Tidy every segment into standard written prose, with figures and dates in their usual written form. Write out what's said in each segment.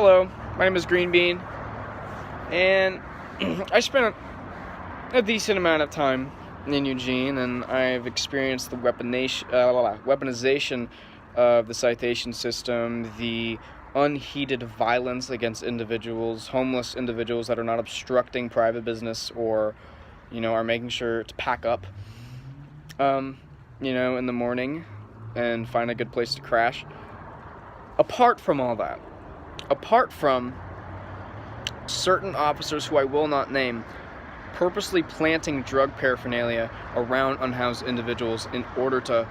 Hello, my name is Greenbean, and I spent a decent amount of time in Eugene, and I've experienced the weaponization of the citation system, the unheeded violence against individuals, homeless individuals that are not obstructing private business or, are making sure to pack up, in the morning and find a good place to crash. Apart from all that, apart from certain officers who I will not name purposely planting drug paraphernalia around unhoused individuals in order to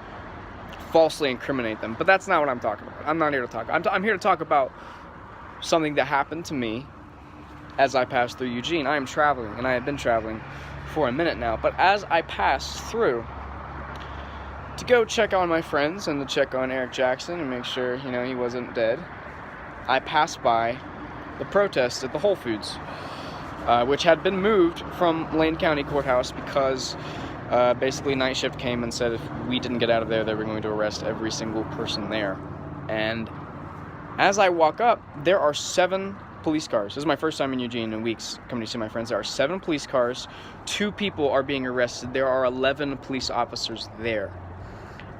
falsely incriminate them. But that's not what I'm talking about. I'm not here to talk. I'm here to talk about something that happened to me as I passed through Eugene. I am traveling, and I have been traveling for a minute now. But as I passed through to go check on my friends and to check on Eric Jackson and make sure, he wasn't dead, I passed by the protest at the Whole Foods, which had been moved from Lane County Courthouse because basically night shift came and said if we didn't get out of there, they were going to arrest every single person there. And as I walk up, there are 7 police cars. This is my first time in Eugene in weeks coming to see my friends. There are 7 police cars. 2 people are being arrested. There are 11 police officers there.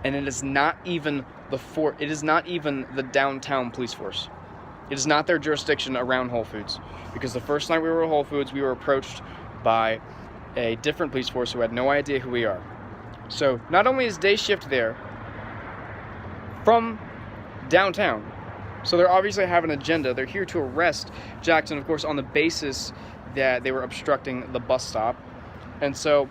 And it is not even the downtown police force. It is not their jurisdiction around Whole Foods. Because the first night we were at Whole Foods, we were approached by a different police force who had no idea who we are. So not only is day shift there from downtown, so they're obviously have an agenda. They're here to arrest Jackson, of course, on the basis that they were obstructing the bus stop. And so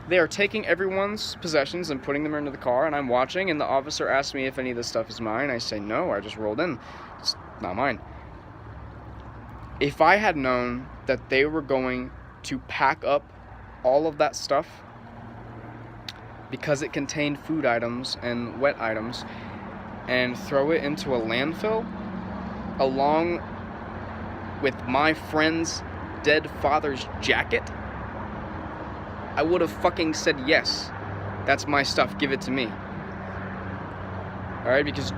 they are taking everyone's possessions and putting them into the car, and I'm watching, and the officer asks me if any of this stuff is mine. I say, no, I just rolled in. It's not mine. If I had known that they were going to pack up all of that stuff because it contained food items and wet items and throw it into a landfill along with my friend's dead father's jacket, I would have fucking said yes. That's my stuff. Give it to me. Alright, because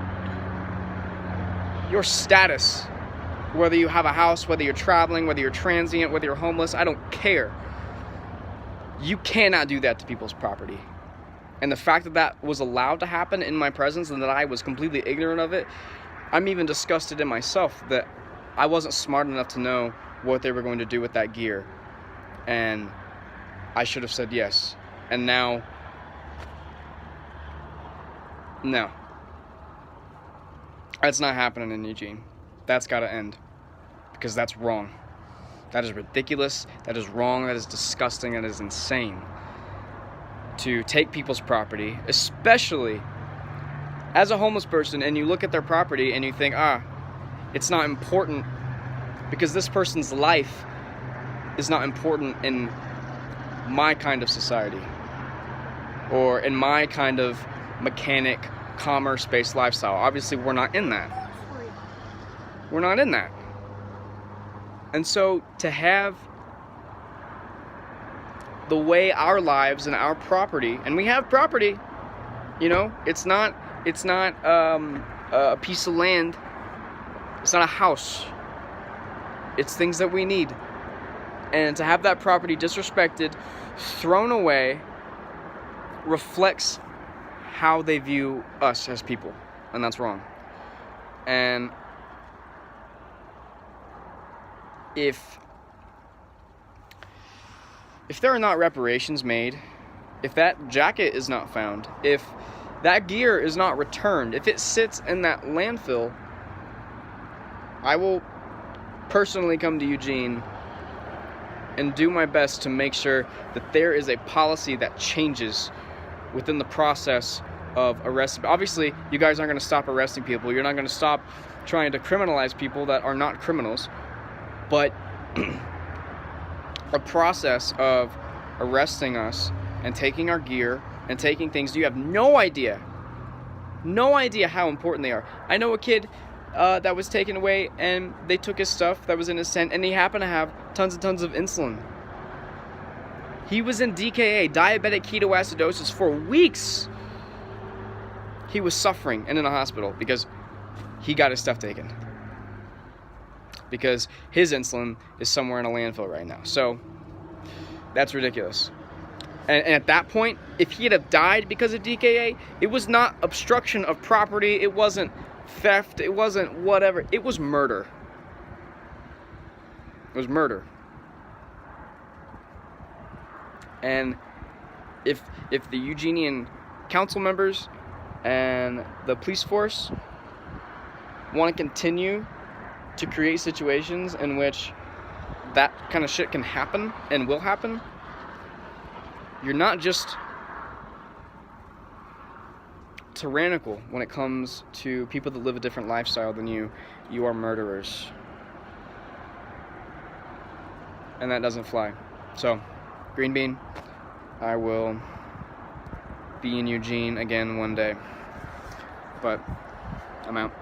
your status, whether you have a house, whether you're traveling, whether you're transient, whether you're homeless, I don't care. You cannot do that to people's property. And the fact that that was allowed to happen in my presence and that I was completely ignorant of it, I'm even disgusted in myself that I wasn't smart enough to know what they were going to do with that gear. And I should have said yes. And now, no. That's not happening in Eugene. That's got to end. Because that's wrong. That is ridiculous. That is wrong. That is disgusting. That is insane. To take people's property, especially as a homeless person, and you look at their property and you think, it's not important because this person's life is not important in my kind of society or in my kind of mechanic, commerce-based lifestyle. Obviously, we're not in that. We're not in that. And so to have the way our lives and our property, and we have property, it's not a piece of land, it's not a house, it's things that we need. And to have that property disrespected, thrown away, reflects how they view us as people, and that's wrong. And if there are not reparations made, if that jacket is not found, if that gear is not returned, if it sits in that landfill, I will personally come to Eugene and do my best to make sure that there is a policy that changes within the process of arresting. Obviously, you guys aren't going to stop arresting people. You're not going to stop trying to criminalize people that are not criminals. But a process of arresting us and taking our gear and taking things, you have no idea how important they are. I know a kid that was taken away and they took his stuff that was in his tent, and he happened to have tons and tons of insulin. He was in DKA, diabetic ketoacidosis, for weeks. He was suffering and in a hospital because he got his stuff taken. because his insulin is somewhere in a landfill right now. So that's ridiculous. And at that point, if he had have died because of DKA, it was not obstruction of property, it wasn't theft, it wasn't whatever, it was murder. It was murder. And if the Eugenian council members and the police force want to continue to create situations in which that kind of shit can happen and will happen, you're not just tyrannical when it comes to people that live a different lifestyle than you. You are murderers. And that doesn't fly. So, Greenbean, I will be in Eugene again one day. But I'm out.